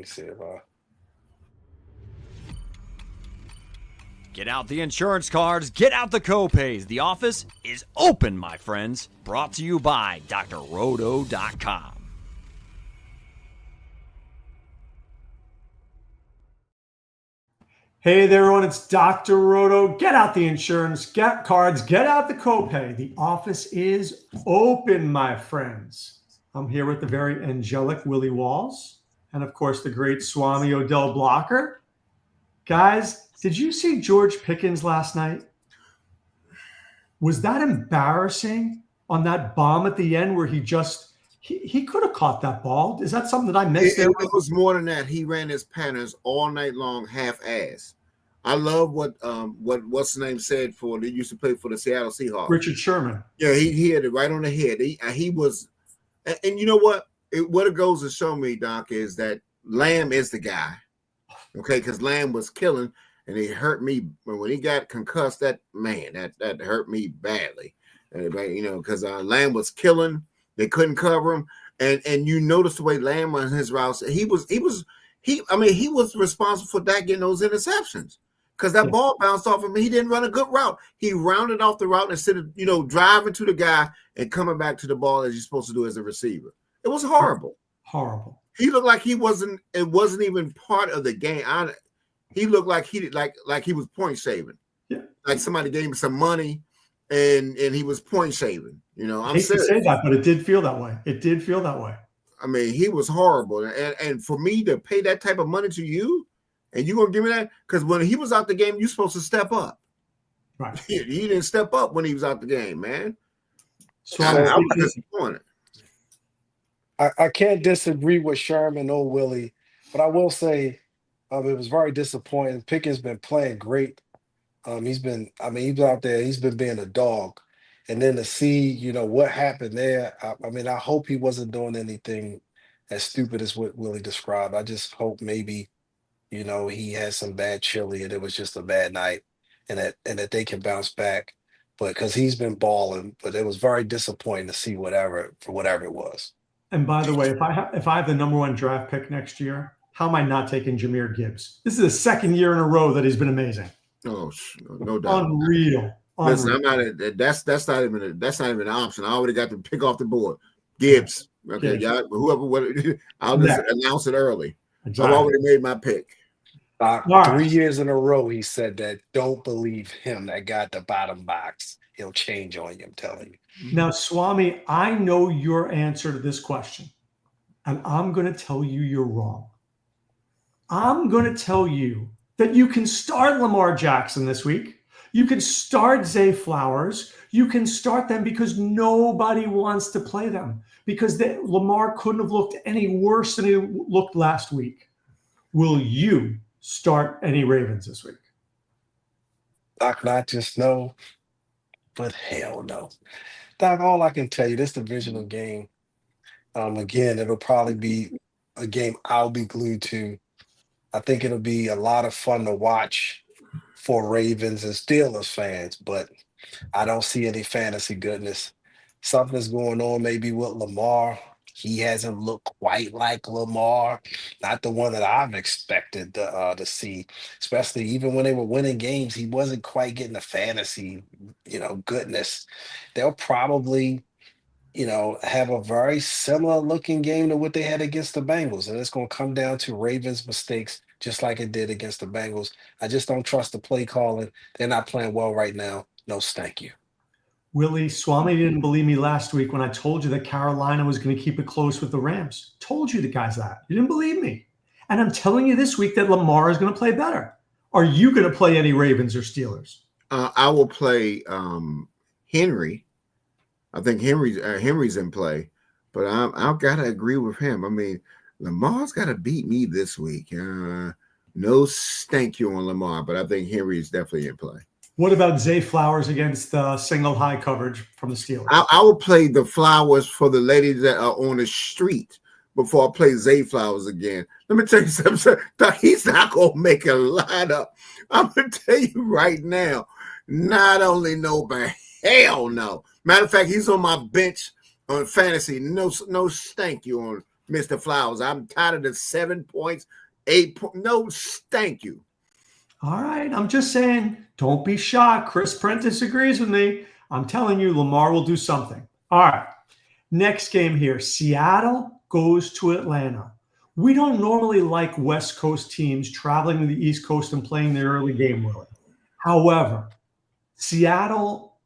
see if I... Get out the insurance cards, get out the copays. The office is open, my friends. Brought to you by drroto.com. Hey there, everyone. It's Dr. Roto. Get out the insurance, get cards, get out the copay. The office is open, my friends. I'm here with the very angelic Willie Walls and, of course, the great Swami Odell Blocker. Guys, did you see George Pickens last night? Was that embarrassing on that bomb at the end where he could have caught that ball? Is that something that I missed? It was more than that. He ran his patterns all night long, half-ass. I love what what's the name said for they used to play for the Seattle Seahawks. Richard Sherman. Yeah, he hit it right on the head. He was, and you know what? What it goes to show me, Doc, is that Lamb is the guy. Okay, because Lamb was killing, and it hurt me when he got concussed. That hurt me badly. Because Lamb was killing. They couldn't cover him, and you notice the way Lamb on his routes. He was responsible for that getting those interceptions because that ball bounced off him. He didn't run a good route. He rounded off the route instead of driving to the guy and coming back to the ball as you're supposed to do as a receiver. It was horrible. Horrible. He looked like he wasn't. It wasn't even part of the game. He looked like he was point shaving. Yeah. Like somebody gave him some money. And he was point shaving, I hate to say that, but it did feel that way. I mean, he was horrible. And for me to pay that type of money to you, and you gonna give me that? Because when he was out the game, you're supposed to step up. Right. He didn't step up when he was out the game, man. So I was disappointed. I can't disagree with Sherman or Willie, but I will say it was very disappointing. Pickens been playing great. He's out there, he's been being a dog. And then to see, what happened there, I hope he wasn't doing anything as stupid as what Willie described. I just hope maybe, he had some bad chili and it was just a bad night and that they can bounce back. But because he's been balling, but it was very disappointing to see whatever it was. And by the way, if I have the number one draft pick next year, how am I not taking Jahmyr Gibbs? This is the second year in a row that he's been amazing. Oh, no doubt. Unreal. Listen, I'm not. That's not even an option. I already got to pick off the board. Gibbs. Okay, y'all. Whoever. I'll just announce it early. Exactly. I've already made my pick. 3 years in a row, he said that. Don't believe him. That guy at the bottom box. He'll change on you. I'm telling you. Now, Swami, I know your answer to this question, and I'm going to tell you you're wrong. I'm going to tell you that you can start Lamar Jackson this week. You can start Zay Flowers. You can start them because nobody wants to play them because Lamar couldn't have looked any worse than he looked last week. Will you start any Ravens this week? Doc, not just no, but hell no. Doc, all I can tell you, this divisional game, again, it'll probably be a game I'll be glued to. I think it'll be a lot of fun to watch for Ravens and Steelers fans, but I don't see any fantasy goodness. Something's going on maybe with Lamar. He hasn't looked quite like Lamar, not the one that I've expected to see, especially even when they were winning games. He wasn't quite getting the fantasy, goodness. They'll probably have a very similar looking game to what they had against the Bengals. And it's going to come down to Ravens mistakes, just like it did against the Bengals. I just don't trust the play calling. They're not playing well right now. No, thank you. Willie, Swami didn't believe me last week when I told you that Carolina was going to keep it close with the Rams. Told you the guys that. You didn't believe me. And I'm telling you this week that Lamar is going to play better. Are you going to play any Ravens or Steelers? I will play Henry. I think Henry's in play, but I've got to agree with him. I mean, Lamar's got to beat me this week. No thank you on Lamar, but I think Henry's definitely in play. What about Zay Flowers against single high coverage from the Steelers? I will play the Flowers for the ladies that are on the street before I play Zay Flowers again. Let me tell you something. He's not going to make a lineup. I'm going to tell you right now, not only no, but hell no. Matter of fact, he's on my bench on fantasy. No thank you Mr. Flowers. I'm tired of the 7 points, 8 points. No, thank you. All right. I'm just saying, don't be shocked. Chris Prentice agrees with me. I'm telling you, Lamar will do something. All right. Next game here. Seattle goes to Atlanta. We don't normally like West Coast teams traveling to the East Coast and playing the early game, Willie. However, Seattle,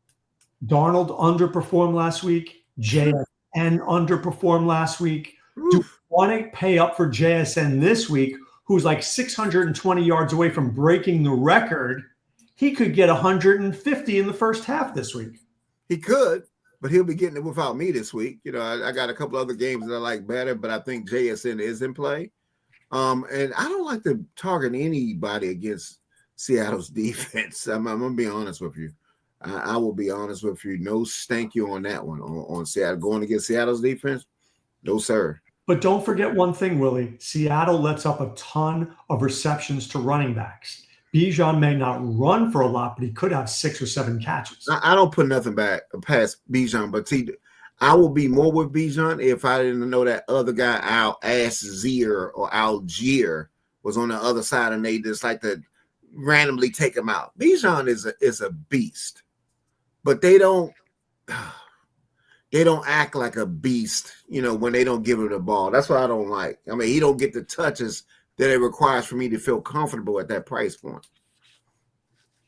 Darnold underperformed last week. JSN underperformed last week. Do we want to pay up for JSN this week, who's like 620 yards away from breaking the record? He could get 150 in the first half this week. He could, but he'll be getting it without me this week. You know, I got a couple other games that I like better, but I think JSN is in play. And I don't like to target anybody against Seattle's defense. I'm going to be honest with you. I will be honest with you. No thank you on that one. On Seattle going against Seattle's defense, no sir. But don't forget one thing, Willie. Seattle lets up a ton of receptions to running backs. Bijan may not run for a lot, but he could have 6 or 7 catches. I don't put nothing back past Bijan, but see, I will be more with Bijan if I didn't know that other guy, Algier was on the other side, and they just like to randomly take him out. Bijan is a beast, but they don't act like a beast, you know, when they don't give him the ball. That's what I don't like. I mean, he don't get the touches that it requires for me to feel comfortable at that price point.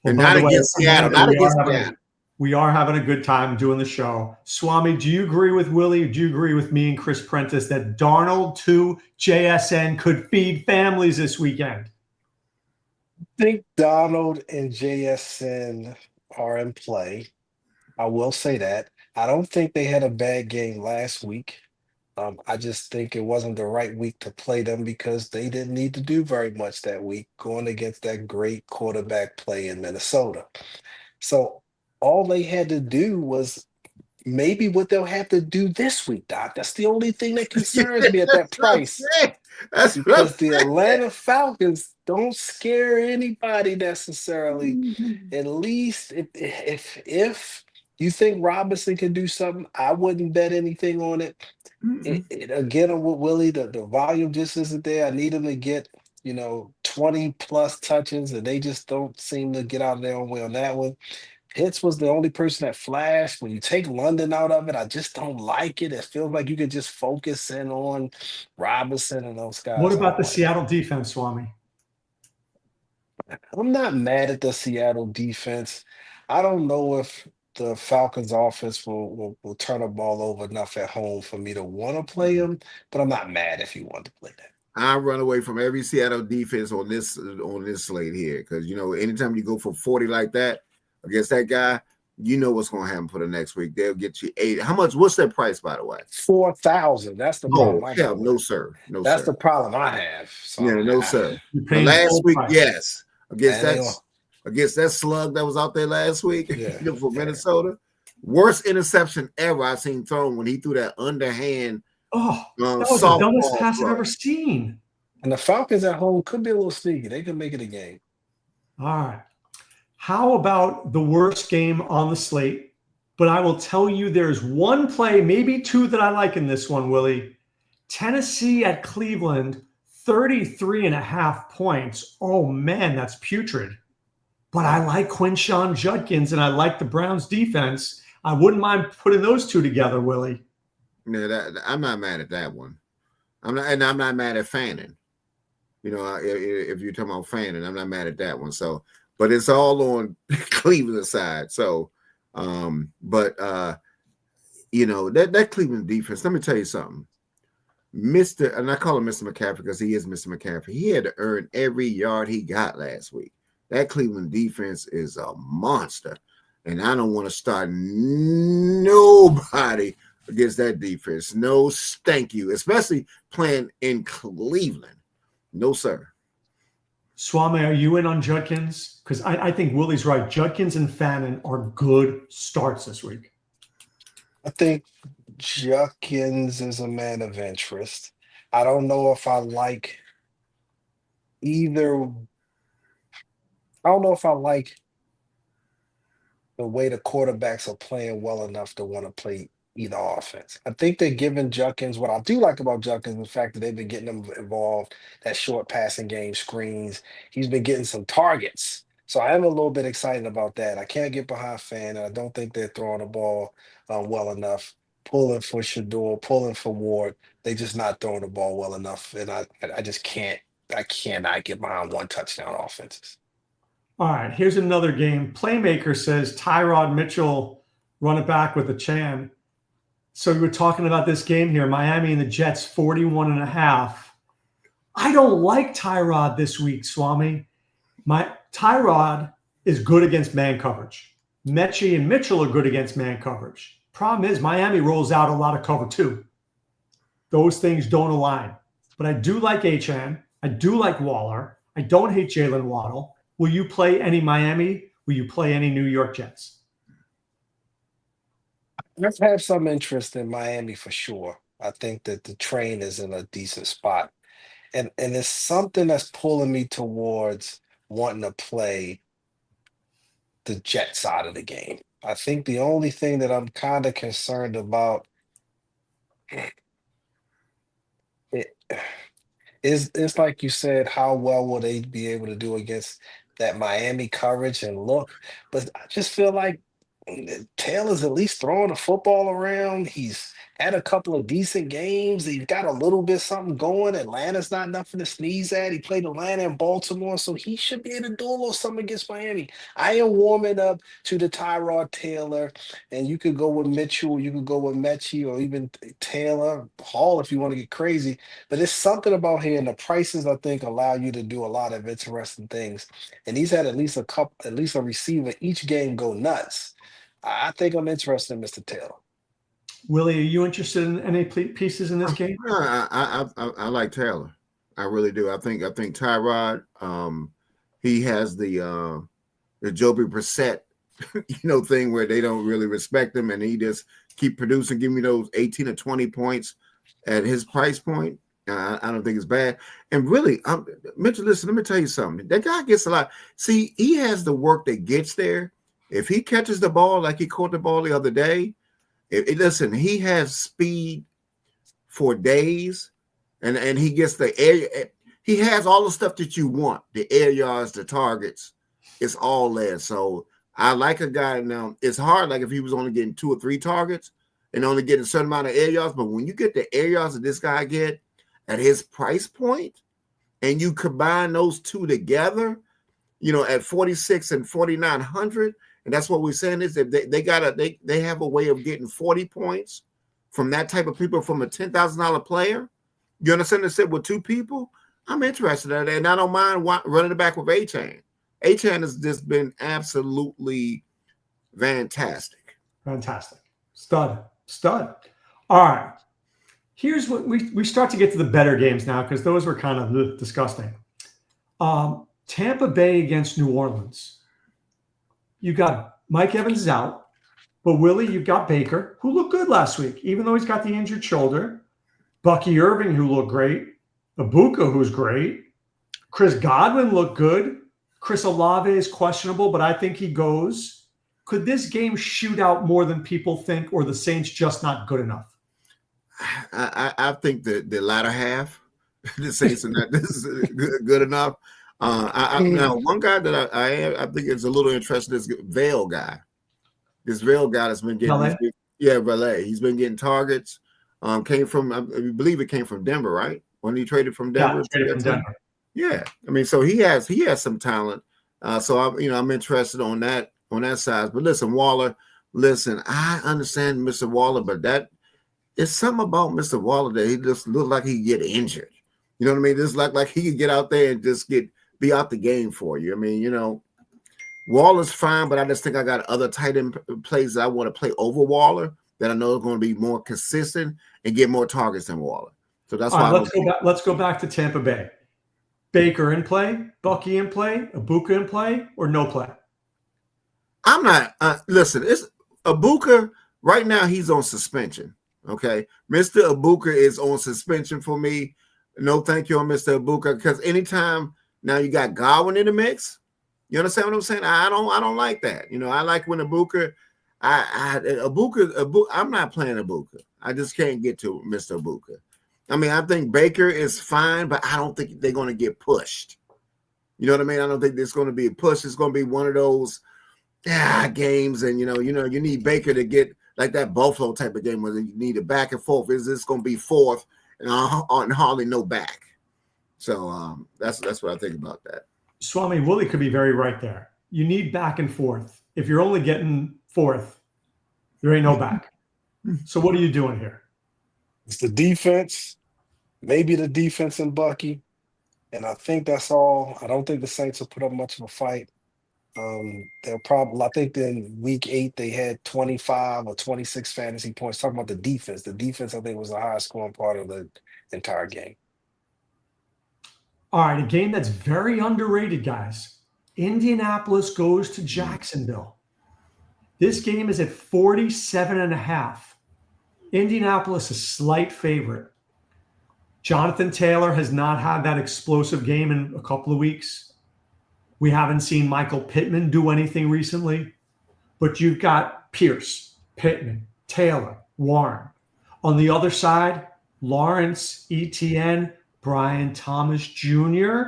Well, and not against Seattle. Not against Seattle. We are having a good time doing the show. Swami, do you agree with Willie? Do you agree with me and Chris Prentice that Darnold to JSN could feed families this weekend? I think Donald and JSN are in play. I will say that. I don't think they had a bad game last week. I just think it wasn't the right week to play them because they didn't need to do very much that week going against that great quarterback play in Minnesota. So all they had to do was maybe what they'll have to do this week, Doc. That's the only thing that concerns me at that price. That's because the Atlanta Falcons don't scare anybody necessarily. At least if you think Robinson can do something, I wouldn't bet anything on it. Again, with Willie, the volume just isn't there. I need him to get 20 plus touches, and they just don't seem to get out of their own way on that one. Pitts was the only person that flashed. When you take London out of it, I just don't like it. It feels like you could just focus in on Robinson and those guys. What about the Seattle defense, Swami? I'm not mad at the Seattle defense. I don't know if the Falcons offense will turn the ball over enough at home for me to want to play them, but I'm not mad if you want to play that. I run away from every Seattle defense on this slate here because, anytime you go for 40 like that, against that guy, you know what's going to happen for the next week. They'll get you 8. How much? What's their price, by the way? 4,000. That's the problem. No, sir. No, that's sir. the problem I have. So no, sir. Last week, yes. Against that slug that was out there last week for Minnesota. Worst interception ever I've seen thrown when he threw that underhand. That was the dumbest pass I've ever seen. And the Falcons at home could be a little sneaky. They can make it a game. All right. How about the worst game on the slate? But I will tell you there's one play, maybe 2 that I like in this one, Willie. Tennessee at Cleveland, 33.5 points. Oh, man, that's putrid. But I like Quinshon Judkins, and I like the Browns defense. I wouldn't mind putting those 2 together, Willie. No, I'm not mad at that one. I'm not mad at Fannin. If you're talking about Fannin, I'm not mad at that one. So, but it's all on Cleveland side. So, that Cleveland defense, let me tell you something. And I call him Mr. McCaffrey because he is Mr. McCaffrey. He had to earn every yard he got last week. That Cleveland defense is a monster. And I don't want to start nobody against that defense. No, thank you. Especially playing in Cleveland. No, sir. Swami, are you in on Judkins? Because I think Willie's right. Judkins and Fannin are good starts this week. I think Judkins is a man of interest. I don't know if I like either. I don't know if I like the way the quarterbacks are playing well enough to want to play either offense. I think they're giving Judkins what I do like about Judkins, the fact that they've been getting him involved, that short passing game screens. He's been getting some targets. So I am a little bit excited about that. I can't get behind Fan, and I don't think they're throwing the ball well enough. Pulling for Shador, pulling for Ward. They just not throwing the ball well enough. And I just can't, I cannot get behind one touchdown offenses. All right, here's another game. Playmaker says Tyrod Mitchell run it back with a Chan. So we were talking about this game here, Miami and the Jets, 41.5. I don't like Tyrod this week, Swami. My Tyrod is good against man coverage. Mechie and Mitchell are good against man coverage. Problem is Miami rolls out a lot of cover too. Those things don't align. But I do like Achan. I do like Waller. I don't hate Jalen Waddle. Will you play any Miami? Will you play any New York Jets? I've had some interest in Miami for sure. I think that the train is in a decent spot. And it's something that's pulling me towards wanting to play the Jet side of the game. I think the only thing that I'm kind of concerned about it is like you said, how well will they be able to do against that Miami coverage and look? But I just feel like Taylor's at least throwing the football around. He's had a couple of decent games. He's got a little bit something going. Atlanta's not nothing to sneeze at. He played Atlanta and Baltimore, so he should be able to do a little something against Miami. I am warming up to the Tyrod Taylor, and you could go with Mitchell, you could go with Mechie, or even Taylor Hall if you want to get crazy. But it's something about here, and the prices I think allow you to do a lot of interesting things. And he's had at least a receiver each game go nuts. I think I'm interested in Mr. Taylor. Willie, are you interested in any pieces in this game? I like Taylor. I really do. I think Tyrod. He has the Joby Brissett, thing where they don't really respect him, and he just keep producing, give me those 18 or 20 points at his price point. I don't think it's bad. And really, Mitchell, listen, let me tell you something. That guy gets a lot. See, he has the work that gets there. If he catches the ball like he caught the ball the other day, listen, he has speed for days, and he gets the air. He has all the stuff that you want, the air yards, the targets. It's all there. So I like a guy now. It's hard, like if he was only getting 2 or 3 targets and only getting a certain amount of air yards. But when you get the air yards that this guy get at his price point, and you combine those two together, at 46 and 4,900. And that's what we're saying is that they have a way of getting 40 points from that type of people, from a $10,000 player. You understand? They said with 2 people, I'm interested in that, and I don't mind running it back with Achan. Achan has just been absolutely fantastic. Fantastic. Stud. All right. Here's what we start to get to the better games now, because those were kind of disgusting. Tampa Bay against New Orleans. You got Mike Evans is out, but Willie, you've got Baker, who looked good last week, even though he's got the injured shoulder. Bucky Irving, who looked great. Ibuka, who's great. Chris Godwin looked good. Chris Olave is questionable, but I think he goes. Could this game shoot out more than people think, or the Saints just not good enough? I think the latter half, the Saints are not good enough. Now, one guy that I think is a little interesting is Vail guy. This Vail guy that's been getting, Valet. He's been getting targets. Came from, I believe it came from Denver, right? When he traded from Denver. Yeah, traded from Denver. Yeah, I mean, so he has some talent. So I'm interested on that side. But listen, Waller. Listen, I understand Mr. Waller, but that it's something about Mr. Waller that he just looked like he get injured. You know what I mean? Just like he could get out there and just be out the game for you. I mean, Waller's fine, but I just think I got other tight end plays that I want to play over Waller that I know are going to be more consistent and get more targets than Waller. So that's why. Let's go back to Tampa Bay. Baker in play, Bucky in play, Ibuka in play, or no play? I'm not. Listen, it's Ibuka right now. He's on suspension. Okay, Mr. Ibuka is on suspension for me. No, thank you on Mr. Ibuka, because anytime now you got Godwin in the mix. You understand what I'm saying? I don't like that. I like when Ibuka. Ibuka, I'm not playing Ibuka. I just can't get to Mr. Ibuka. I mean, I think Baker is fine, but I don't think they're going to get pushed. You know what I mean? I don't think there's going to be a push. It's going to be one of those games, and you need Baker to get like that Buffalo type of game where you need a back and forth. Is this going to be fourth and hardly no back? So that's what I think about that. Swami, Willie could be very right there. You need back and forth. If you're only getting fourth, there ain't no back. So what are you doing here? It's the defense, maybe the defense and Bucky. And I think that's all. I don't think the Saints will put up much of a fight. They'll probably, I think in week 8, they had 25 or 26 fantasy points. Talking about the defense. The defense, I think, was the highest scoring part of the entire game. All right, a game that's very underrated, guys. Indianapolis goes to Jacksonville. This game is at 47.5. Indianapolis, a slight favorite. Jonathan Taylor has not had that explosive game in a couple of weeks. We haven't seen Michael Pittman do anything recently. But you've got Pierce, Pittman, Taylor, Warren. On the other side, Lawrence, Etienne, Brian Thomas Jr.,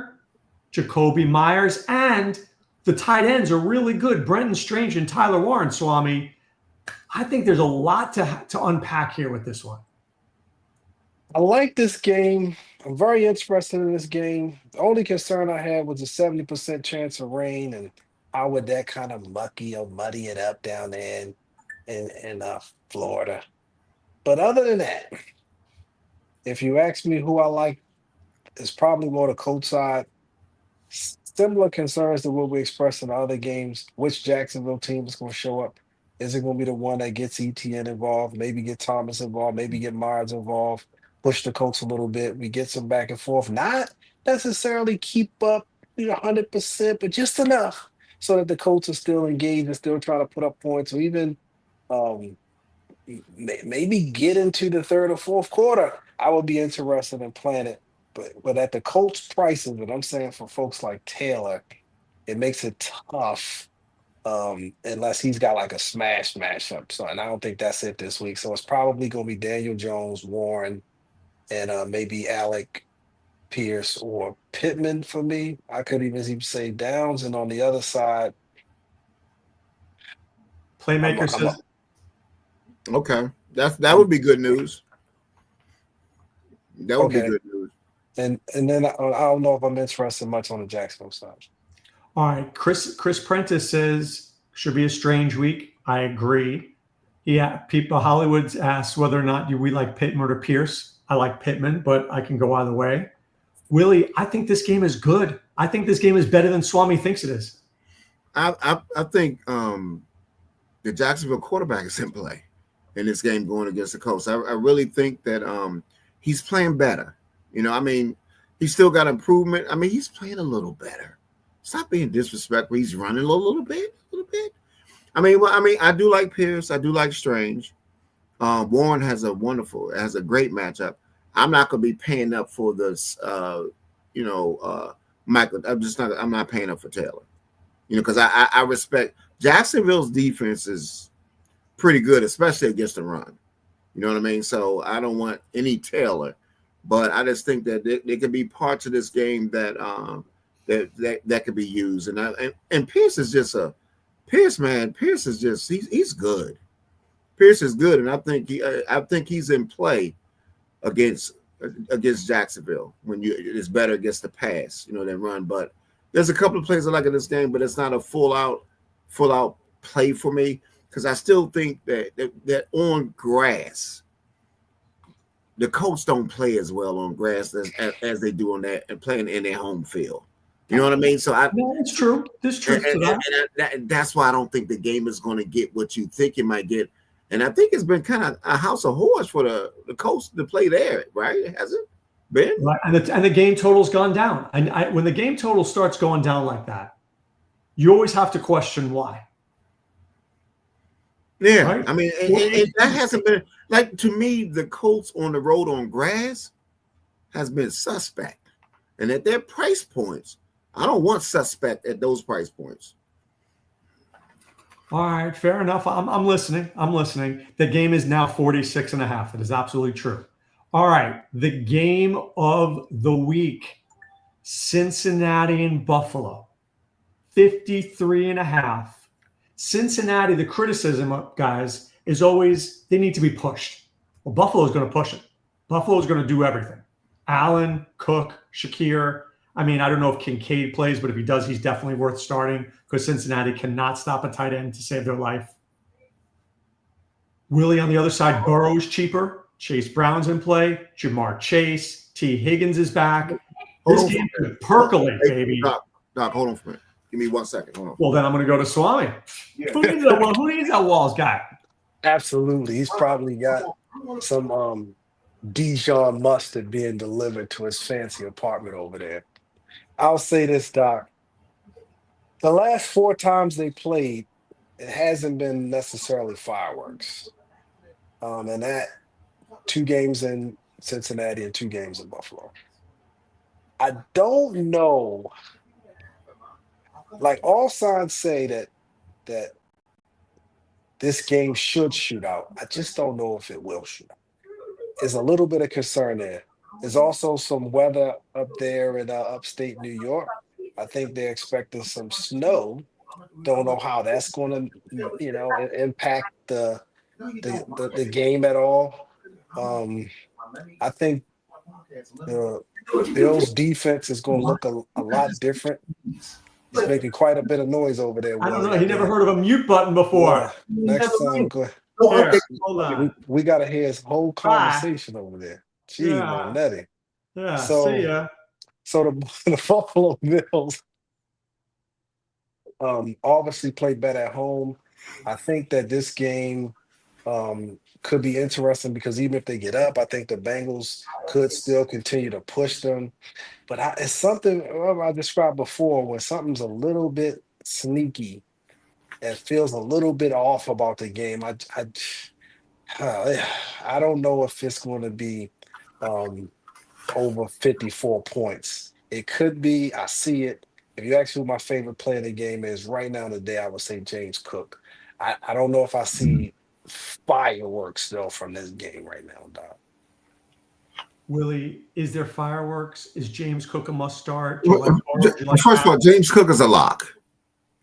Jacoby Myers, and the tight ends are really good. Brenton Strange and Tyler Warren, Swami. I think there's a lot to unpack here with this one. I like this game. I'm very interested in this game. The only concern I had was a 70% chance of rain, and how would that kind of muddy it up down there in Florida. But other than that, if you ask me who I like, it's probably more the Colts side. Similar concerns to what we expressed in the other games. Which Jacksonville team is going to show up? Is it going to be the one that gets ETN involved, maybe get Thomas involved, maybe get Myers involved, push the Colts a little bit, we get some back and forth, not necessarily keep up 100%, but just enough so that the Colts are still engaged and still trying to put up points, or even maybe get into the third or fourth quarter. I would be interested in playing it. But at the Colts prices, but I'm saying for folks like Taylor, it makes it tough unless he's got like a smash matchup. So, and I don't think that's it this week. So it's probably going to be Daniel Jones, Warren, and maybe Alec Pierce or Pittman for me. I could even say Downs. And on the other side, Playmaker says. Okay, that would be good news. That would be good news. And then I don't know if I'm interested much on the Jacksonville side. All right, Chris Prentice says should be a strange week. I agree. Yeah, people Hollywood's asked whether or not we like Pittman or Pierce. I like Pittman, but I can go either way. Willie, I think this game is good. I think this game is better than Swami thinks it is. I think the Jacksonville quarterback is in play in this game going against the Colts. I really think that he's playing better. I mean, he's still got improvement. I mean, he's playing a little better. Stop being disrespectful. He's running a little bit. I mean, I do like Pierce. I do like Strange. Warren has a great matchup. I'm not going to be paying up for this, Michael. I'm not paying up for Taylor, because I respect Jacksonville's defense is pretty good, especially against the run. You know what I mean? So I don't want any Taylor. But I just think that there could be parts of this game that could be used, and Pierce is just Pierce is just he's good. Pierce is good, and I think he's in play against Jacksonville when it's better against the pass, than run. But there's a couple of plays I like in this game, but it's not a full out play for me because I still think that on grass. The Colts don't play as well on grass as they do on that and playing in their home field. You know what I mean? So it's true. There's truth to that. That's why I don't think the game is going to get what you think it might get. And I think it's been kind of a house of horrors for the Colts to play there, right? Has it been? Right. And the game total's gone down. And when the game total starts going down like that, you always have to question why. Yeah, right? I mean, and that hasn't been like to me. The Colts on the road on grass has been suspect, and at their price points, I don't want suspect at those price points. All right, fair enough. I'm listening. I'm listening. The game is now 46.5. It is absolutely true. All right, the game of the week, Cincinnati and Buffalo, 53.5. Cincinnati, the criticism, guys, is always they need to be pushed. Well, Buffalo's going to push it. Buffalo's going to do everything. Allen, Cook, Shakir. I mean, I don't know if Kincaid plays, but if he does, he's definitely worth starting because Cincinnati cannot stop a tight end to save their life. Willie on the other side, Burrow's cheaper. Chase Brown's in play. Jamar Chase. T. Higgins is back. This game could percolate, baby. Doc, hold on for a minute. Give me 1 second. Hold on. Well, then I'm going to go to Swami. Who needs that Walls guy? Absolutely. He's probably got some Dijon mustard being delivered to his fancy apartment over there. I'll say this, Doc. The last 4 times they played, it hasn't been necessarily fireworks. And that 2 games in Cincinnati and 2 games in Buffalo. I don't know. Like all signs say that this game should shoot out. I just don't know if it will shoot out. There's a little bit of concern there. There's also some weather up there in upstate New York. I think they're expecting some snow. Don't know how that's going to, impact the game at all. I think the Bills' defense is going to look a lot different. He's making quite a bit of noise over there. I don't know. He never heard of a mute button before. Yeah. Next time, go ahead. Here, hold on. We got to hear his whole conversation over there. Gee, Monetti. Yeah, see ya. So the Buffalo Bills obviously play better at home. I think that this game could be interesting because even if they get up, I think the Bengals could still continue to push them. But it's something I described before where something's a little bit sneaky and feels a little bit off about the game. I don't know if it's going to be over 54 points. It could be. I see it. If you ask who my favorite player in the game is right now today, I would say James Cook. I don't know if I see fireworks though from this game right now, Doc. Willie, is there fireworks? Is James Cook a must start? First of all, James Cook is a lock.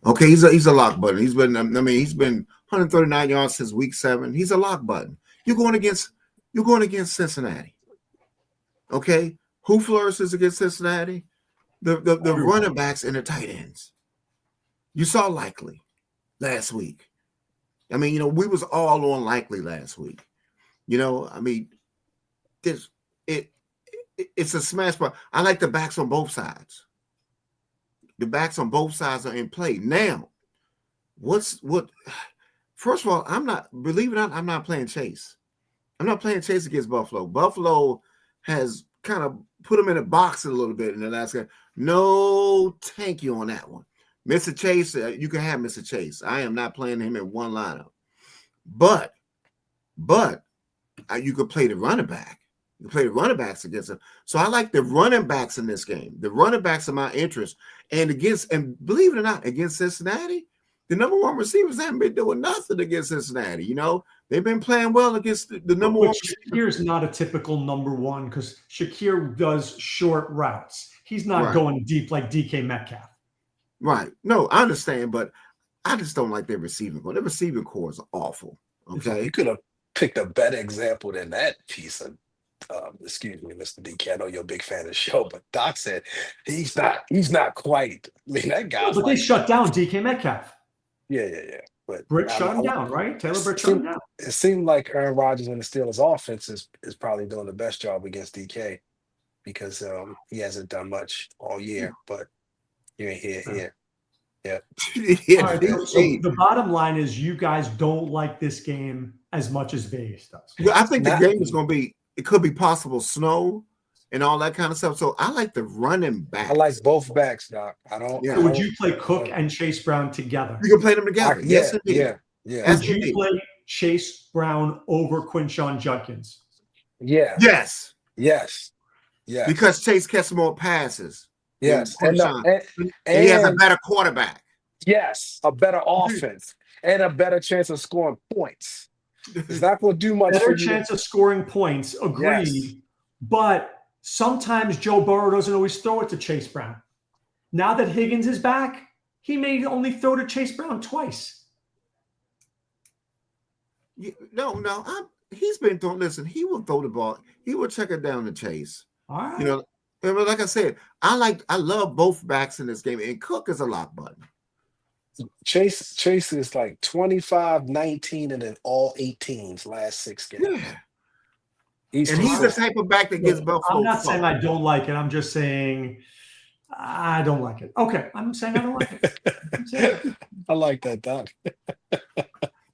Okay, he's a lock button. He's been 139 yards since week 7. He's a lock button. You're going against Cincinnati. Okay, who flourishes against Cincinnati? The running backs and the tight ends. You saw Likely last week. I mean, we was all on Likely last week. It's a smash. But I like the backs on both sides. The backs on both sides are in play now. First of all, I'm not playing Chase. I'm not playing Chase against Buffalo. Buffalo has kind of put him in a box a little bit in the last game. No, thank you on that one. Mr. Chase, you can have Mr. Chase. I am not playing him in one lineup. But you could play the running back. You play the running backs against him. So I like the running backs in this game. The running backs are my interest. And believe it or not, against Cincinnati, the number 1 receivers haven't been doing nothing against Cincinnati. They've been playing well against the number 1. Shakir's not a typical number 1 because Shakir does short routes. He's not going deep like DK Metcalf. Right. No, I understand, but I just don't like their receiving core. Their receiving core is awful. Okay. You could have picked a better example than that piece of excuse me, Mr. DK. I know you're a big fan of the show, but Doc said he's not quite. I mean, that guy. But they shut down DK Metcalf. Yeah. But Britt shut him down, right? Taylor Britt shut him down. It seemed like Aaron Rodgers and the Steelers' offense is probably doing the best job against DK because he hasn't done much all year. But you ain't here. Yeah. All right, so the bottom line is you guys don't like this game as much as Vegas does. Well, I think the game is going to be. It could be possible snow and all that kind of stuff. So I like the running back. I like both backs, Doc. I don't. Yeah. Would you play Cook and Chase Brown together? You can play them together. Yes, indeed. Yeah. Would you play Chase Brown over Quinshon Judkins? Yeah. Yes. Because Chase catches more passes. Yes. And he has a better quarterback. Yes, a better offense and a better chance of scoring points. It's not going to do much for Better you. chance of scoring points. Agreed. Yes. But sometimes Joe Burrow doesn't always throw it to Chase Brown. Now that Higgins is back, he may only throw to Chase Brown twice. He's been throwing. Listen, he will throw the ball. He will check it down to Chase. All right. You know, but like I said, I love both backs in this game, and Cook is a lock button. Chase is like 25, 19, and then all 18s last 6 games. Yeah. He's the type of back that gets Buffalo. I'm not saying I don't like it. I'm just saying I don't like it. Okay. I'm saying I don't like it. I like that, Doc.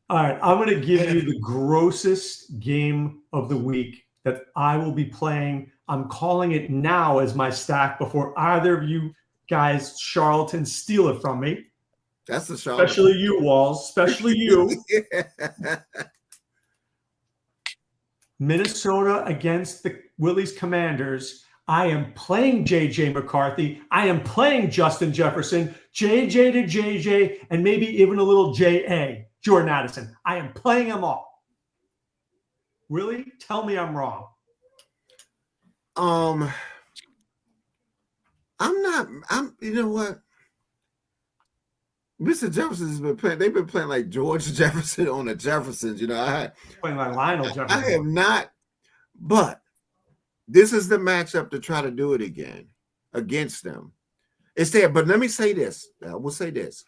All right. I'm going to give you the grossest game of the week that I will be playing. I'm calling it now as my stack before either of you guys, charlatans, steal it from me. That's the charlatan. Especially you, Walls. Especially you. Minnesota against the Willie's Commanders. I am playing J.J. McCarthy. I am playing Justin Jefferson, J.J. to J.J., and maybe even a little J.A., Jordan Addison. I am playing them all. Willie, tell me I'm wrong. You know what? Mr. Jefferson has been playing. They've been playing like George Jefferson on the Jeffersons. You know, Playing like Lionel Jefferson. I have not, but this is the matchup to try to do it again against them. It's there, but let me say this. I will say this.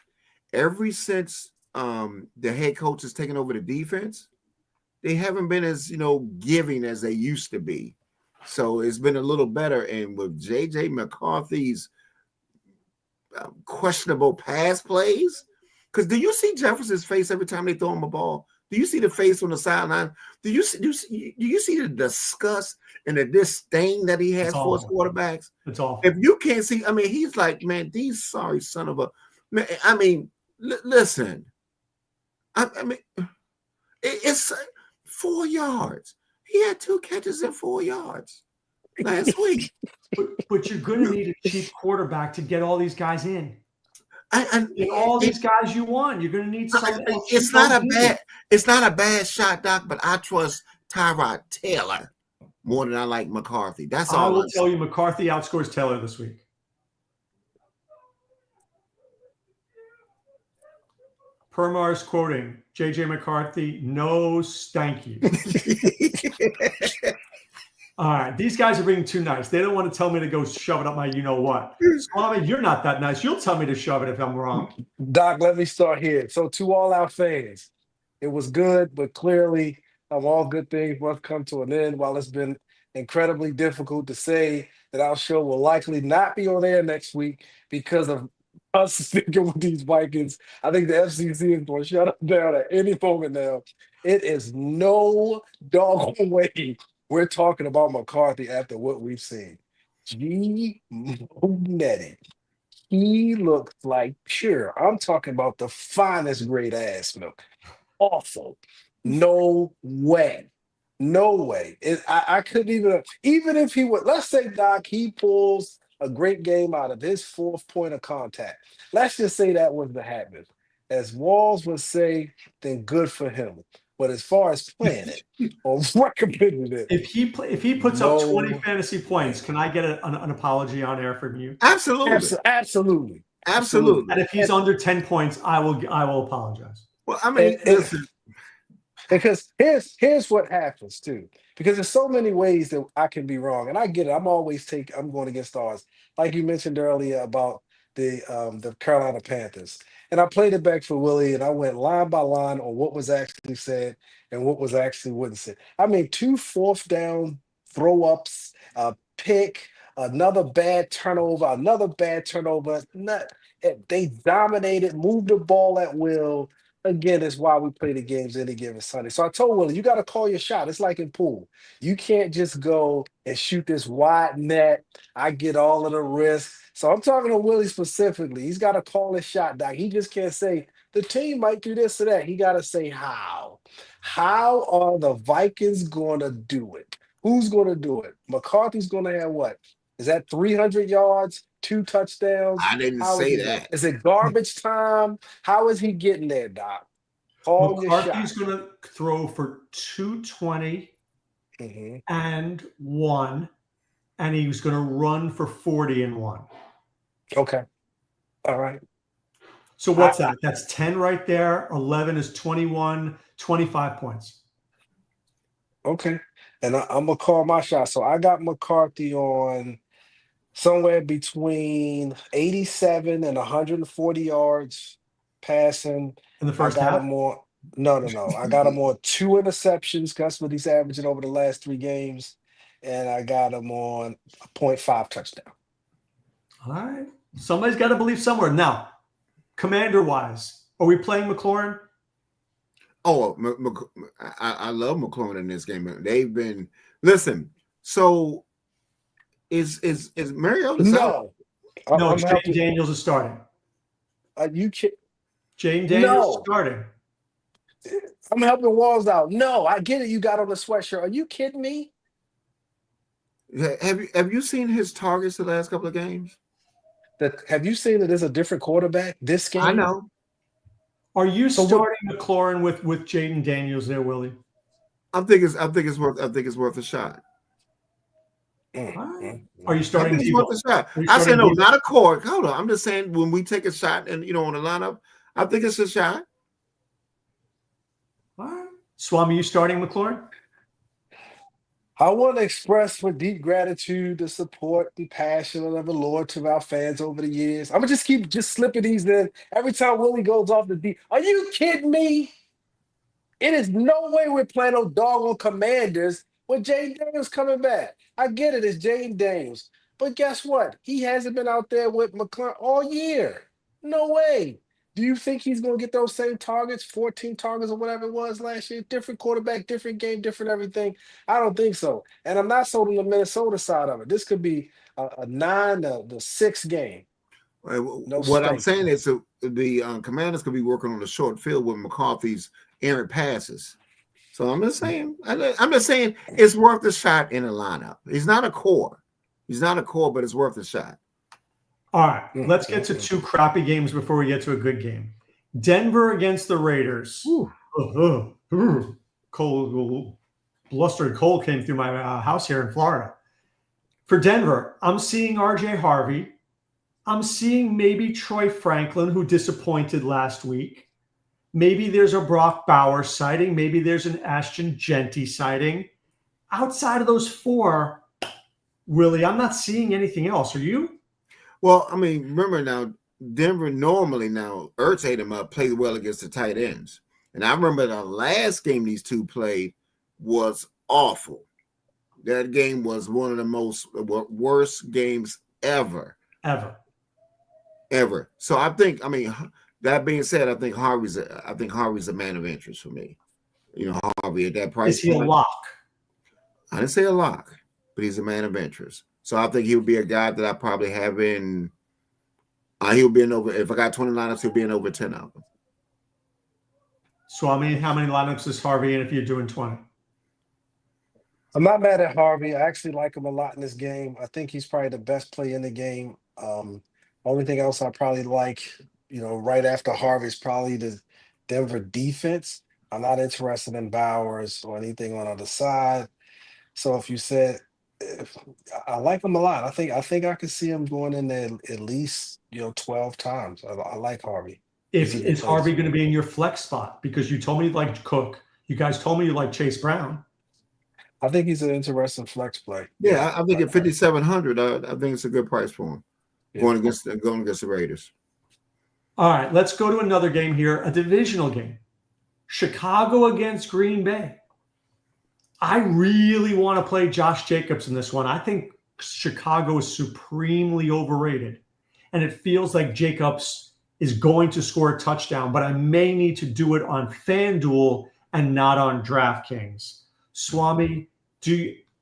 Ever since the head coach has taken over the defense, they haven't been as giving as they used to be. So it's been a little better. And with J.J. McCarthy's questionable pass plays, because do you see Jefferson's face every time they throw him a ball? Do you see the face on the sideline? Do you see the disgust and the disdain that he has for his quarterbacks? It's awful. If you can't see, I mean, he's like, man, these sorry son of a man. I mean, listen. I mean, it's 4 yards. He had 2 catches at 4 yards last week. But you're going to need a cheap quarterback to get all these guys in. And all these guys you want, you're going to need someone else. It's not a bad shot, Doc. But I trust Tyrod Taylor more than I like McCarthy. That's all. I will tell you, McCarthy outscores Taylor this week. Permar's quoting J.J. McCarthy, no stank you. All right, these guys are being too nice. They don't want to tell me to go shove it up my you-know-what. Swami, you're not that nice. You'll tell me to shove it if I'm wrong. Doc, let me start here. So to all our fans, it was good, but clearly all good things must come to an end. While it's been incredibly difficult to say that our show will likely not be on air next week because of us sticking with these Vikings, I think the FCC is going to shut us down at any moment now. It is no doggone way we're talking about McCarthy after what we've seen. Nettie. He looks like pure. I'm talking about the finest grade ass milk. Awful. No way. No way. I couldn't even if he would, let's say, Doc, he pulls a great game out of his 4th point of contact. Let's just say that was the happen. As Walls would say, then good for him. But as far as playing it or recommending it, if he puts up 20 fantasy points, can I get an apology on air from you? Absolutely. Absolutely. And if he's under 10 points, I will apologize. Well, I mean, listen. Because here's what happens too. Because there's so many ways that I can be wrong, and I get it. I'm going against ours, like you mentioned earlier about the Carolina Panthers, and I played it back for Willie, and I went line by line on what was actually said and what was actually wasn't said. I mean, 2 4th down throw ups, a pick, another bad turnover. They dominated, moved the ball at will. Again, it's why we play the games any given Sunday. So I told Willie, you got to call your shot. It's like in pool. You can't just go and shoot this wide net. I get all of the risk. So I'm talking to Willie specifically. He's got to call his shot, Doc. He just can't say, the team might do this or that. He got to say how. How are the Vikings going to do it? Who's going to do it? McCarthy's going to have what? Is that 300 yards, 2 touchdowns? I didn't How is say he going? that. Is it garbage time? How is he getting there, Doc? Call your McCarthy's shot. going to throw for 220 Mm-hmm. and 1, and he was going to run for 40 and 1. Okay. All right. So what's that? That's 10 right there. 11 is 21, 25 points. Okay. And I'm going to call my shot. So I got McCarthy on somewhere between 87 and 140 yards passing. In the I first got half? him on. No. I got him on 2 interceptions. That's what he's averaging over the last 3 games. And I got him on a .5 touchdown. All right. Somebody's got to believe somewhere. Now, commander-wise, are we playing McLaurin? Oh, I love McLaurin in this game. They've been listen. So is Mariota? No. No, I'm Jane helping. Daniels is starting. You kidding? Jane Daniels is No. starting. I'm helping Walls out. No, I get it. You got on the sweatshirt. Are you kidding me? Have you seen his targets the last couple of games? Have you seen that there's a different quarterback this game? I know. Are you So starting McLaurin with Jaden Daniels there, Willie? I think it's worth a shot. Are you starting? I think it's worth a shot. I said no, not a cord. Hold on. I'm just saying when we take a shot and on the lineup, I think it's a shot. All right. Swami, you starting McLaurin? I want to express with deep gratitude the support and passion of the Lord to our fans over the years. I'm gonna just keep slipping these in every time Willie goes off the deep. Are you kidding me? It is no way we're playing no doggone Commanders with Jaden Daniels coming back. I get it, it's Jaden Daniels. But guess what? He hasn't been out there with McLaurin all year. No way. Do you think he's going to get those same targets, 14 targets or whatever it was last year? Different quarterback, different game, different everything. I don't think so. And I'm not sold on the Minnesota side of it. This could be a 9-6 game. No what I'm spanking. saying is the Commanders could be working on the short field with McCarthy's errant passes. So I'm just saying it's worth a shot in a lineup. He's not a core. But it's worth a shot. All right, let's get to 2 crappy games before we get to a good game. Denver against the Raiders. Cold, blustered cold came through my house here in Florida. For Denver, I'm seeing RJ Harvey. I'm seeing maybe Troy Franklin, who disappointed last week. Maybe there's a Brock Bowers sighting. Maybe there's an Ashton Genty sighting. Outside of those 4, Willie, I'm not seeing anything else. Are you? Well, I mean, remember now, Denver normally now, Ertz ate him up, played well against the tight ends. And I remember the last game these two played was awful. That game was one of the worst games ever. Ever. So that being said, I think Harvey's a man of interest for me. Harvey at that price. Is he a lock? I didn't say a lock, but he's a man of interest. So I think he would be a guy that I probably have in. He'll be in over. If I got 20 lineups, he'll be in over 10 of them. Swami, how many lineups is Harvey in if you're doing 20? I'm not mad at Harvey. I actually like him a lot in this game. I think he's probably the best play in the game. Only thing else I probably like, right after Harvey is probably the Denver defense. I'm not interested in Bowers or anything on the other side. So if you said, I like him a lot. I think I could see him going in there at least 12 times. I like Harvey. Is Harvey going to be in your flex spot? Because you told me you liked Cook. You guys told me you liked Chase Brown. I think he's an interesting flex play. Yeah, I think at 5,700, I think it's a good price for him. Going against the Raiders. All right, let's go to another game here, a divisional game. Chicago against Green Bay. I really want to play Josh Jacobs in this one. I think Chicago is supremely overrated. And it feels like Jacobs is going to score a touchdown, but I may need to do it on FanDuel and not on DraftKings. Swami,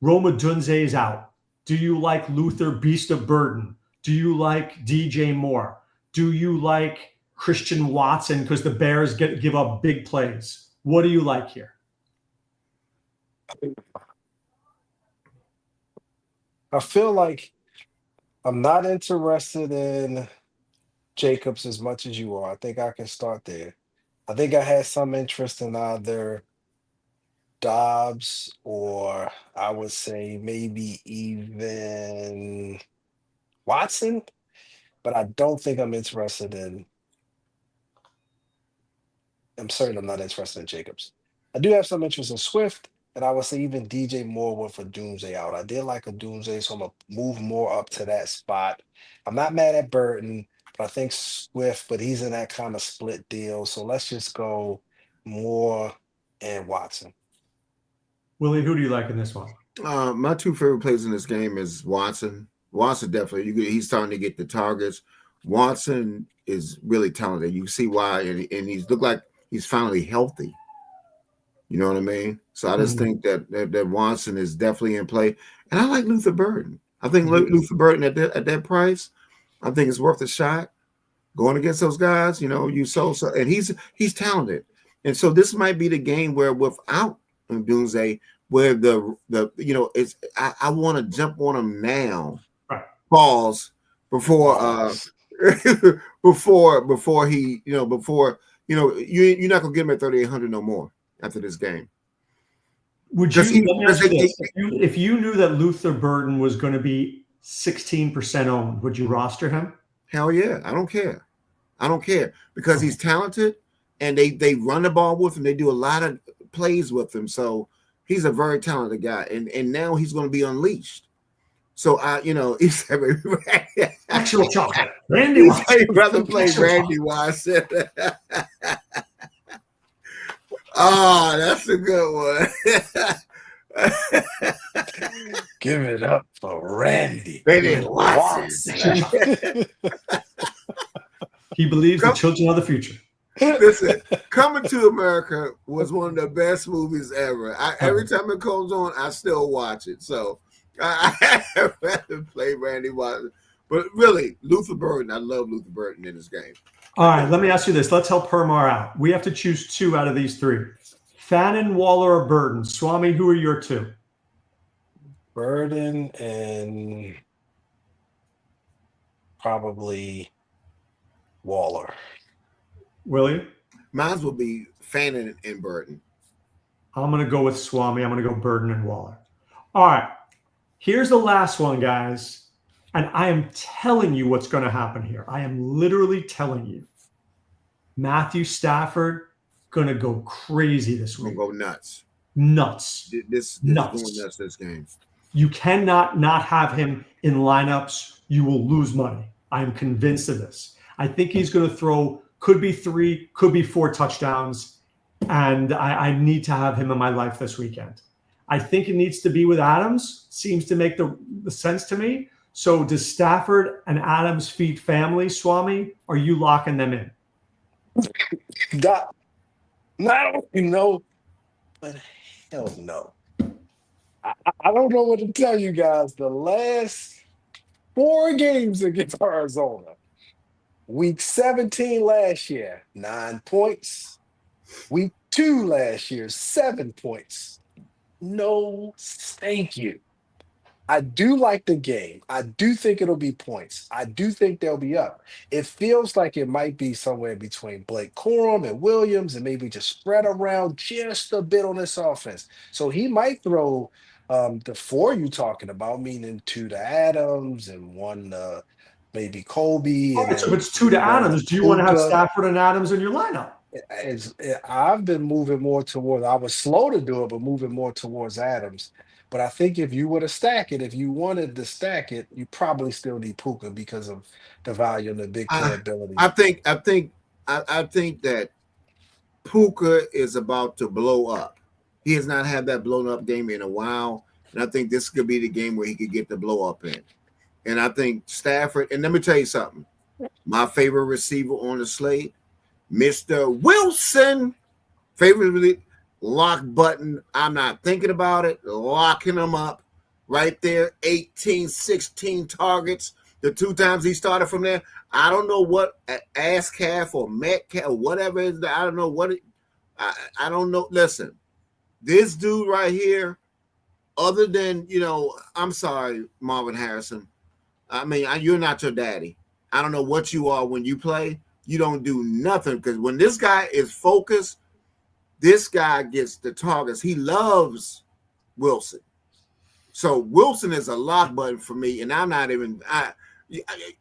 Roma Dunze is out. Do you like Luther Beast of Burden? Do you like DJ Moore? Do you like Christian Watson because the Bears give up big plays? What do you like here? I feel like I'm not interested in Jacobs as much as you are. I think I can start there. I think I had some interest in either Dobbs or I would say maybe even Watson, but I don't think I'm interested in. I'm certain I'm not interested in Jacobs. I do have some interest in Swift, and I would say even DJ Moore went for Doomsday out. I did like a Doomsday, so I'm gonna move more up to that spot. I'm not mad at Burton, but I think Swift, but he's in that kind of split deal. So let's just go Moore and Watson. Willie, who do you like in this one? My two favorite players in this game is Watson. Watson definitely. He's starting to get the targets. Watson is really talented. You see why, and he's looked like he's finally healthy. You know what I mean? So I just think that Watson is definitely in play, and I like Luther Burden. I think Luther Burden at that price, I think it's worth a shot. Going against those guys, and he's talented, and so this might be the game where without Doomsday, where it's I want to jump on him now, Right. Pause before before he you're not gonna get him at 3,800 no more after this game. Would you? Let me ask you this: if you knew that Luther Burden was going to be 16% owned, would you roster him? Hell yeah, I don't care. Because he's talented, and they run the ball with him. They do a lot of plays with him, so he's a very talented guy, and now he's going to be unleashed. So he's actual chocolate. Randy Wise. Brother play Randy Wise. Oh, that's a good one. Give it up for Randy. Randy Watson. He believes the children are the future. Listen, Coming to America was one of the best movies ever. Every time it comes on, I still watch it. So I rather play Randy Watson. But really, Luther Burden, I love Luther Burden in this game. All right, let me ask you this. Let's help Permar out. We have to choose two out of these three. Fannin, Waller, or Burden? Swami, who are your two? Burden and probably Waller. Willie? Mine will be Fannin and Burden. I'm going to go with Swami. I'm going to go Burden and Waller. All right. Here's the last one, guys. And I am telling you what's going to happen here. I am literally telling you. Matthew Stafford going to go crazy this week. Going to go nuts. Nuts. This nuts. Going nuts this game. You cannot not have him in lineups. You will lose money. I am convinced of this. I think he's going to throw, could be 3, could be 4 touchdowns. And I need to have him in my life this weekend. I think it needs to be with Adams. Seems to make the sense to me. So does Stafford and Adams feed family, Swami? Are you locking them in? I don't know, but hell no. I don't know what to tell you guys. The last 4 games against Arizona, week 17 last year, 9 points. Week 2 last year, 7 points. No, thank you. I do like the game. I do think it'll be points. I do think they'll be up. It feels like it might be somewhere between Blake Corum and Williams and maybe just spread around just a bit on this offense. So he might throw the 4 you talking about, meaning 2 to Adams and 1 to maybe Colby. So if it's 2 to Adams, do you want to have Stafford and Adams in your lineup? I've been moving more towards, I was slow to do it, but moving more towards Adams. But I think if you were to stack it, if you wanted to stack it, you probably still need Puka because of the value and the big playability. I think that Puka is about to blow up. He has not had that blown up game in a while. And I think this could be the game where he could get the blow up in. And I think Stafford, and let me tell you something. My favorite receiver on the slate, Mr. Wilson, favorite lock button. I'm not thinking about it. Locking him up right there. 18, 16 targets. The 2 times he started from there. I don't know what ass calf or Metcalf or whatever it is. I don't know what I don't know. Listen, this dude right here, other than, I'm sorry, Marvin Harrison. I mean, you're not your daddy. I don't know what you are when you play. You don't do nothing because when this guy is focused, this guy gets the targets. He loves Wilson. So Wilson is a lock button for me, and I'm not even. I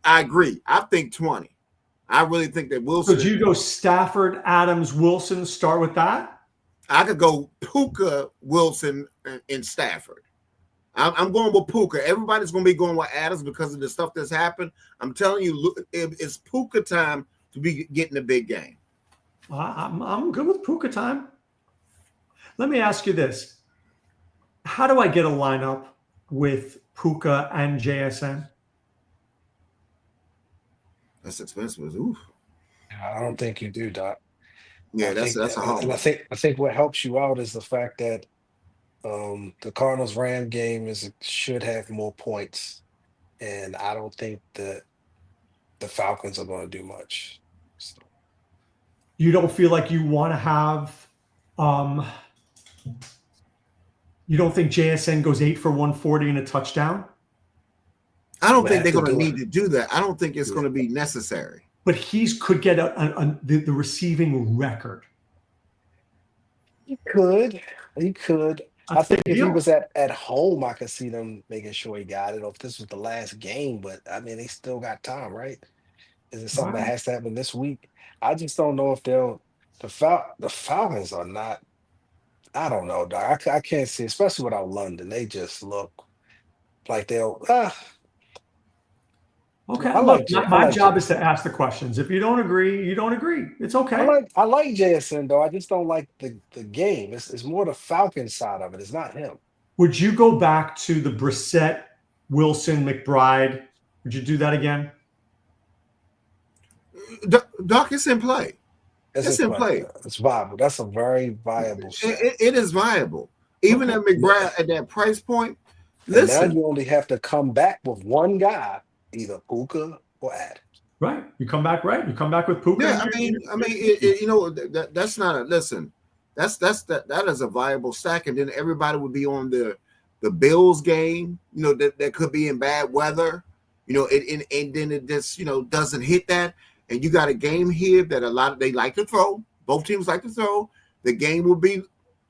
agree. I think 20. I really think that Wilson. So do you go Stafford, Adams, Wilson? Start with that. I could go Puka, Wilson, and Stafford. I'm going with Puka. Everybody's going to be going with Adams because of the stuff that's happened. I'm telling you, it's Puka time to be getting a big game. I'm good with Puka time. Let me ask you this. How do I get a lineup with Puka and JSN? That's expensive. Oof. I don't think you do, Doc. Yeah, that's a hard and one. I think what helps you out is the fact that the Cardinals Ram game should have more points, and I don't think that the Falcons are going to do much. So. You don't feel like you want to have you don't think JSN goes 8 for 140 and a touchdown? I don't think they're going to need to do that. I don't think it's going to be necessary. But he could get the receiving record. He could. I think if he was at home, I could see them making sure he got it. Or if this was the last game, but I mean, they still got time, right? Is it something that has to happen this week? I just don't know if they'll. The Falcons are not. I don't know, Doc. I can't see, especially without London. They just look like they'll. Okay, look, my job is to ask the questions. If you don't agree, you don't agree. It's okay. I like JSN though. I just don't like the game. It's more the Falcon side of it. It's not him. Would you go back to the Brissett, Wilson, McBride? Would you do that again? Doc, it's in play. It's in play. It's viable. That's a very viable set. It is viable. Even at McBride at that price point. Listen, now you only have to come back with one guy. Either Puka or Adams. Right. You come back right. You come back with Puka. Yeah, you know, that's not a listen. That is a viable stack, and then everybody would be on the Bills game. You know that could be in bad weather. You know, and then it just doesn't hit that, and you got a game here that they like to throw. Both teams like to throw. The game will be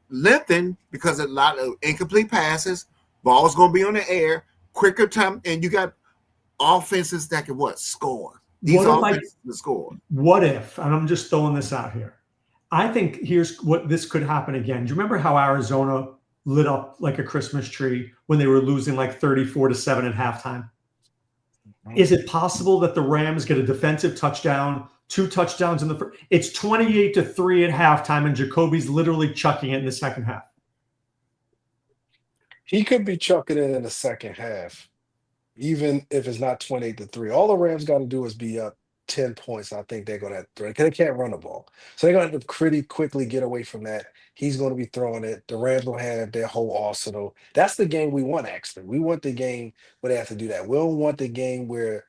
lengthened because a lot of incomplete passes. Ball's going to be on the air, quicker time, and you got offenses that can score. These offenses can score. What if, and I'm just throwing this out here, I think here's what this could happen again. Do you remember how Arizona lit up like a Christmas tree when they were losing like 34-7 at halftime? Is it possible that the Rams get a defensive touchdown, 2 touchdowns in the first? It's 28-3 at halftime, and Jacoby's literally chucking it in the second half. He could be chucking it in the second half. Even if it's not 28-3, all the Rams got to do is be up 10 points. I think they're going to have to throw it because they can't run the ball. So they're going to have to pretty quickly get away from that. He's going to be throwing it. The Rams will have their whole arsenal. That's the game we want, actually. We want the game where they have to do that. We don't want the game where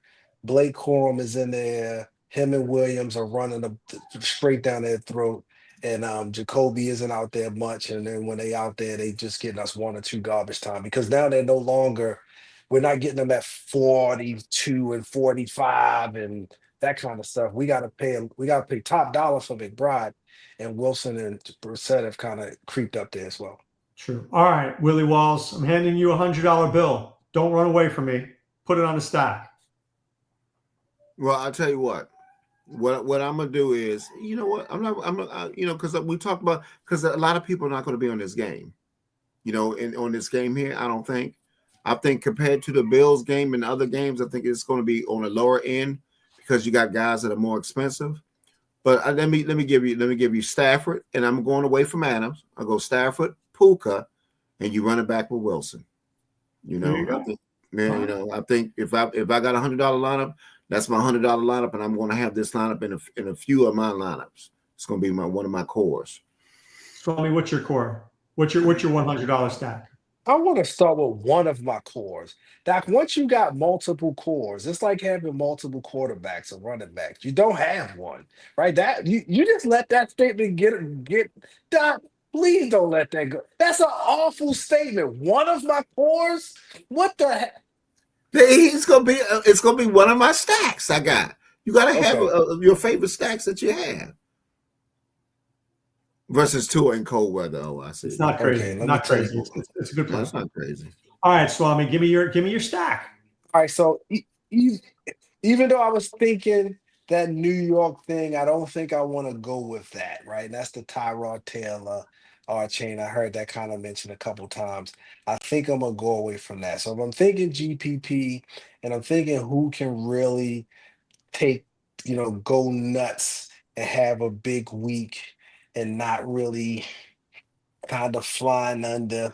Blake Corum is in there, him and Williams are running straight down their throat, and Jacoby isn't out there much. And then when they out there, they just getting us 1 or 2 garbage time because now they're no longer – we're not getting them at 42 and 45 and that kind of stuff. We got to pay top dollar for McBride, and Wilson and Brissett have kind of creeped up there as well. True. All right, Willie Walls, I'm handing you $100 bill. Don't run away from me. Put it on the stack. Well, I'll tell you what I'm gonna do is, you know what, because we talked about, because a lot of people are not going to be on this game, on this game here. I think compared to the Bills game and other games, I think it's going to be on a lower end because you got guys that are more expensive. But let me give you Stafford, and I'm going away from Adams. I go Stafford, Puka, and you run it back with Wilson. I think if I got $100 lineup, that's my $100 lineup, and I'm going to have this lineup in a few of my lineups. It's going to be one of my cores. So tell me, what's your core? What's your $100 stack? I want to start with one of my cores. Doc, once you got multiple cores, it's like having multiple quarterbacks or running backs. You don't have one, right? That you just let that statement get Doc, please don't let that go. That's an awful statement. One of my cores? What the heck? It's gonna be one of my stacks I got. You gotta have Okay. your favorite stacks that you have. Versus Tua in cold weather. Oh, I It's see. not crazy. Okay, let me Not tell crazy. you. It's a good No, play. that's not crazy. All right, Swami, give me your stack. All right, so even though I was thinking that New York thing, I don't think I want to go with that, right? And that's the Tyrod Taylor chain. I heard that kind of mentioned a couple times. I think I'm gonna go away from that. So if I'm thinking GPP and I'm thinking who can really take, go nuts and have a big week and not really kind of flying under.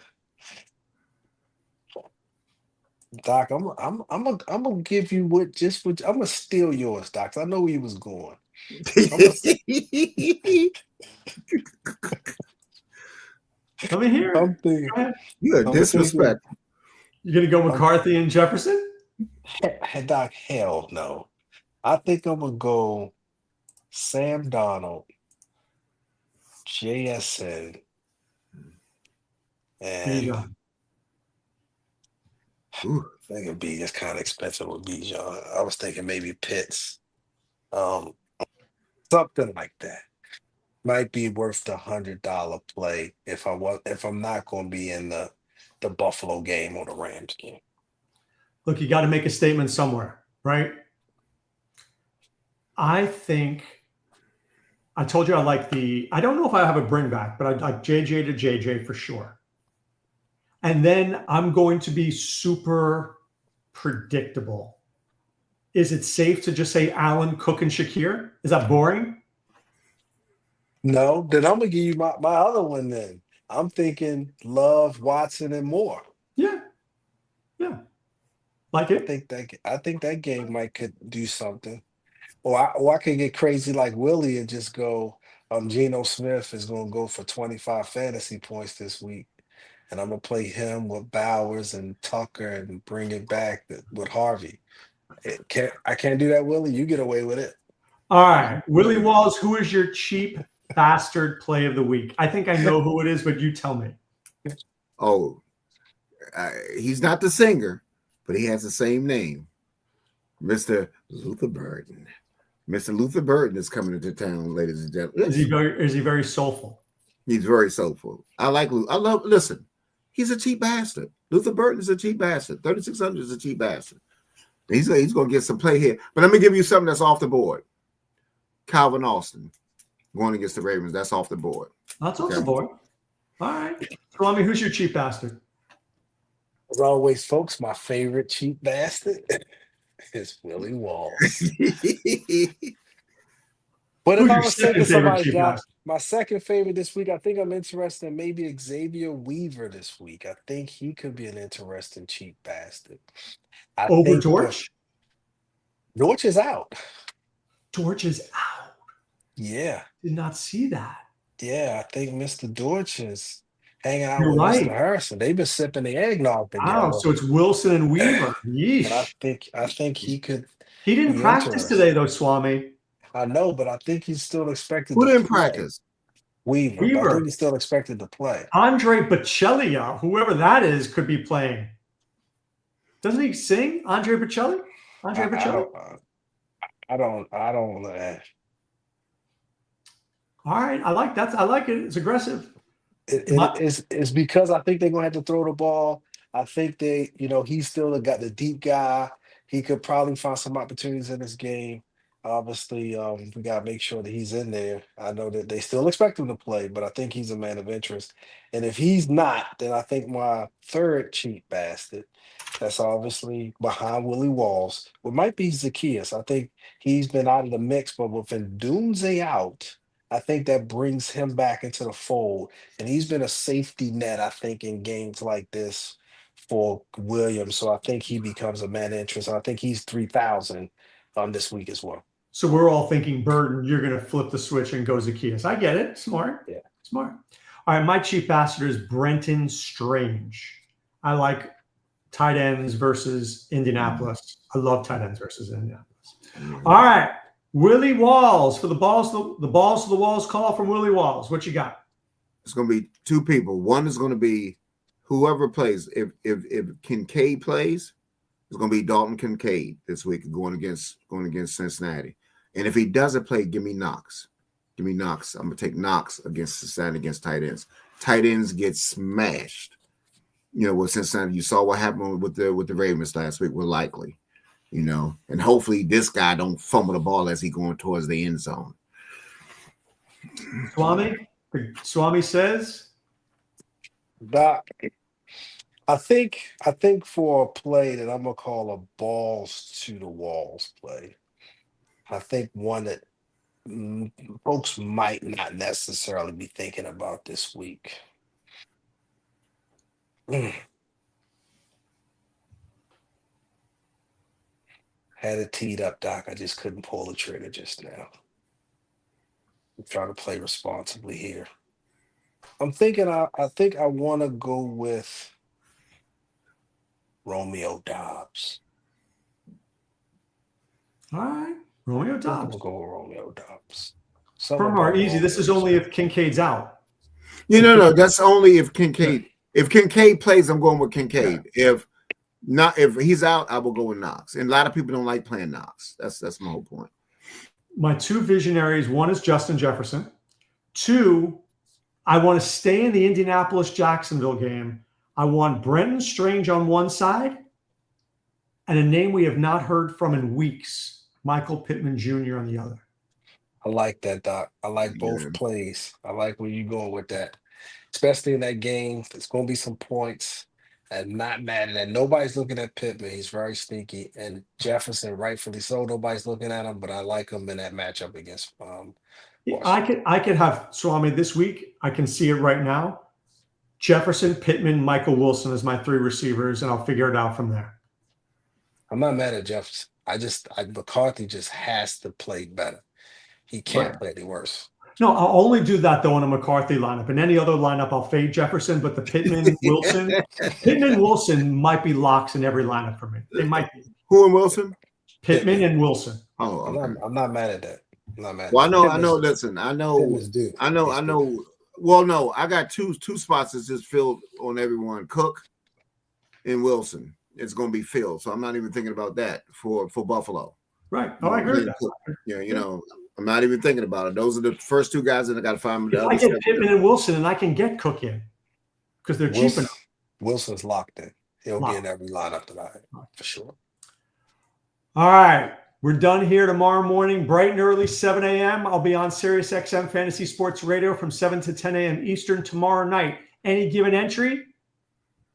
Doc, I'm gonna give you I'm gonna steal yours, Doc. 'Cause I know where you was going. I'm gonna Let me hear it. I'm thinking Go ahead. You're I'm thinking disrespectful. You gonna go I'm McCarthy and Jefferson? Doc, hell no. I think I'm gonna go Sam Donald, JSN, and Bijan. Ooh. I think it'd be just kind of expensive with Bijan. I was thinking maybe Pitts, um, something like that. Might be worth the $100 play if I'm not gonna be in the Buffalo game or the Rams game. Look, you got to make a statement somewhere, right? I think I told you I like I don't know if I have a bring back, but I like JJ to JJ for sure. And then I'm going to be super predictable. Is it safe to just say Allen, Cook, and Shakir? Is that boring? No, then I'm gonna give you my other one then. I'm thinking Love, Watson, and more. Yeah. Yeah. Like it? I think that game might could do something. Or I could get crazy like Willie and just go, Geno Smith is gonna go for 25 fantasy points this week. And I'm gonna play him with Bowers and Tucker and bring it back with Harvey. I can't do that, Willie. You get away with it. All right. Willie Walls, who is your cheap bastard play of the week? I think I know who it is, but you tell me. Oh, he's not the singer, but he has the same name, Mr. Luther Burden. Mr. Luther Burden is coming into town, ladies and gentlemen. Is he very soulful? He's very soulful. Listen, he's a cheap bastard. Luther Burden is a cheap bastard. 3,600 is a cheap bastard. He's going to get some play here. But let me give you something that's off the board. Calvin Austin going against the Ravens. That's off the board. That's off the board. All right. Swami, who's your cheap bastard? As always, folks, my favorite cheap bastard is Willie Walls. But if I was thinking somebody got my second favorite this week, I think I'm interested in maybe Xavier Weaver this week. I think he could be an interesting cheap bastard. Over Dortch? Dortch is out. Dortch is out. Yeah. Did not see that. Yeah, I think Mr. Dortch is hanging out You're with right. Mr. Harrison. They've been sipping the eggnog together. Wow, so it's Wilson and Weaver. Yeesh. And I think he could. He didn't practice today, though, Swami. I know, but I think he's still expected Who to didn't play. practice? Weaver. But I think he's still expected to play. Andre Bocelli, whoever that is, could be playing. Doesn't he sing? Andre Bocelli? I don't. All right, I like that. I like it. It's aggressive. It's because I think they're gonna have to throw the ball. I think he's still got the deep guy. He could probably find some opportunities in this game. Obviously, we gotta make sure that he's in there. I know that they still expect him to play, but I think he's a man of interest. And if he's not, then I think my third cheap bastard, that's obviously behind Willie Walls, might be Zacchaeus. I think he's been out of the mix, but with Ndunze out, I think that brings him back into the fold. And he's been a safety net, I think, in games like this for Williams. So I think he becomes a man of interest. I think he's 3,000 this week as well. So we're all thinking Burton, you're going to flip the switch and go Zacchaeus. I get it. Smart. Yeah. Smart. All right, my cheap bastard is Brenton Strange. I like tight ends versus Indianapolis. I love tight ends versus Indianapolis. All right. Willie Walls for the balls to the walls call from Willie Walls. What you got? It's going to be two people. One is going to be whoever plays. If Kincaid plays, It's going to be Dalton Kincaid this week going against Cincinnati. And if he doesn't play, give me Knox. Give me Knox. I'm going to take Knox against Cincinnati against tight ends. Tight ends get smashed. With Cincinnati, you saw what happened with the Ravens last week. We're likely, and hopefully this guy don't fumble the ball as he going towards the end zone. Swami says, Doc, I think for a play that I'm gonna call a balls to the walls play, I think one that folks might not necessarily be thinking about this week. Had it teed up, Doc. I just couldn't pull the trigger just now. I'm trying to play responsibly here. I'm thinking I think I want to go with Romeo Dobbs. all right, Romeo I'm Dobbs. gonna go with Romeo Dobbs. From our easy. This is only if Kincaid's out. No, that's only if Kincaid. If Kincaid plays, I'm going with Kincaid. Yeah. If he's out, I will go with Knox. And a lot of people don't like playing Knox. That's my whole point. My two visionaries, one is Justin Jefferson. Two, I want to stay in the Indianapolis-Jacksonville game. I want Brenton Strange on one side and a name we have not heard from in weeks, Michael Pittman Jr. on the other. I like that, Doc. I like both plays. I like where you're going with that. Especially in that game. There's going to be some points. And not mad at that. Nobody's looking at Pittman. He's very sneaky. And Jefferson, rightfully so, nobody's looking at him, but I like him in that matchup against I could have Swami this week. I can see it right now. Jefferson, Pittman, Michael Wilson as my three receivers, and I'll figure it out from there. I'm not mad at Jefferson. McCarthy just has to play better. He can't play any worse. No, I'll only do that though in a McCarthy lineup. In any other lineup, I'll fade Jefferson, but the Pittman Wilson might be locks in every lineup for me. They might be. Who and Wilson? Pittman and Wilson. Oh, okay. I'm not mad at that. I'm not mad. Well, I know. Listen, I know. Well, no, I got two spots that's just filled on everyone. Cook and Wilson. It's going to be filled, so I'm not even thinking about that for Buffalo. Right. Oh, I agree with that. Yeah, I'm not even thinking about it. Those are the first two guys that I got to find. If I get Pittman and Wilson, and I can get Cook in because they're cheap enough. Wilson's locked in. He'll be in every lineup tonight for sure. All right. We're done here tomorrow morning, bright and early, 7 a.m. I'll be on Sirius XM Fantasy Sports Radio from 7 to 10 a.m. Eastern tomorrow night. Any given entry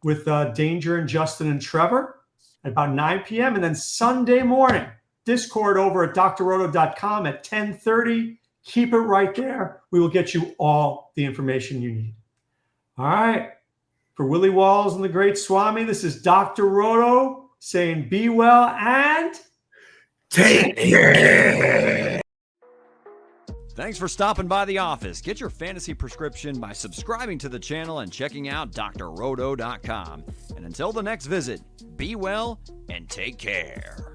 with Danger and Justin and Trevor at about 9 p.m. And then Sunday morning, Discord over at drroto.com at 10:30. Keep it right there. We will get you all the information you need. All right. For Willie Walls and the Great Swami, this is Dr. Roto saying be well and take care. Thanks for stopping by the office. Get your fantasy prescription by subscribing to the channel and checking out drroto.com. And until the next visit, be well and take care.